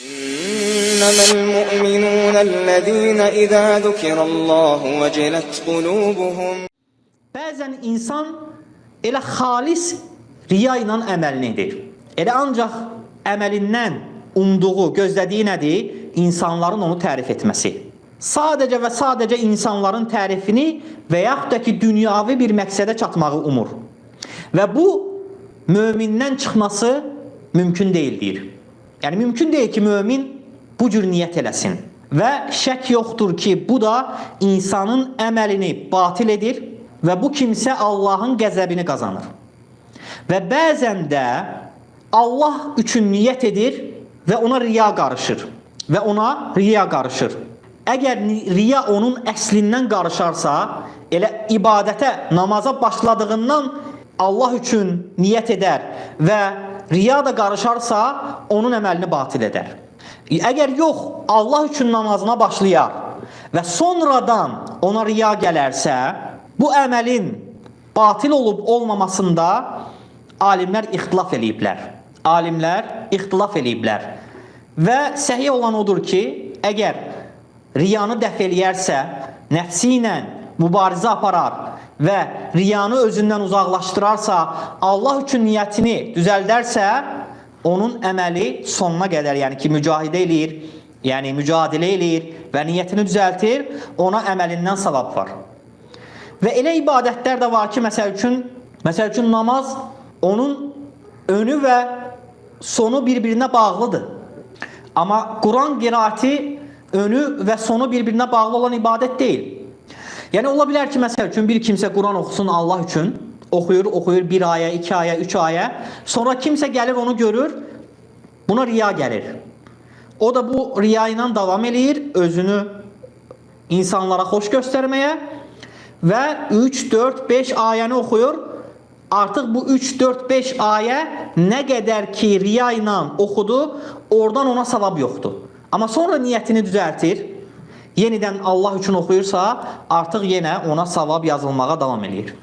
إنما المؤمنون الذين إذا ذكر الله وجلت قلوبهم. Bəzən insan elə xalis riya ilə əməlini edir. Elə ancaq əməlindən umduğu, gözlədiyi nədir? İnsanların onu tərif etməsi. Sadəcə və sadəcə insanların tərifini və yaxud da ki, dünyavi bir məqsədə çatmağı umur. Və bu, mömindən çıxması mümkün deyildir. Yəni, mümkün deyil ki, mömin bu cür niyyət eləsin. Və şək yoxdur ki, bu da insanın əməlini batil edir və bu kimsə Allahın qəzəbini qazanır. Və bəzən də Allah üçün niyyət edir və ona riya qarışır. Və ona riya qarışır. Əgər riya onun əslindən qarışarsa, elə ibadətə, namaza başladığından Allah üçün niyyət edər və riya da qarışarsa, onun əməlini batil edər. Əgər yox, Allah üçün namazına başlayar və sonradan ona riya gələrsə, bu əməlin batil olub olmamasında alimlər ixtilaf eləyiblər. Alimlər ixtilaf eləyiblər. Və səhih olan odur ki, əgər riyanı dəf eləyərsə, nəfsi ilə mübarizə aparar və riyanı özündən uzaqlaşdırarsa, Allah üçün niyyətini düzəldərsə, onun əməli sonuna qədər, yəni ki, mücahidə eləyir, yəni mücadilə eləyir və niyyətini düzəltir, ona əməlindən savab var. Və elə ibadətlər də var ki, məsəl üçün namaz, onun önü və sonu bir-birinə bağlıdır. Amma Quran qiraəti önü və sonu bir-birinə bağlı olan ibadət deyil. Yəni, ola bilər ki, məsəl üçün bir kimsə Quran oxusun Allah üçün, oxuyur bir ayə, 2 ayə, 3 ayə, sonra kimsə gəlir onu görür, buna riya gəlir. O da bu riya ilə davam eləyir, özünü insanlara xoş göstərməyə və 3, 4, 5 ayəni oxuyur. Artıq bu 3, 4, 5 ayə nə qədər ki riya ilə oxudu, oradan ona savab yoxdur. Amma sonra niyyətini düzəltir, yenidən Allah üçün oxuyursa, artıq yenə ona savab yazılmağa davam eləyir.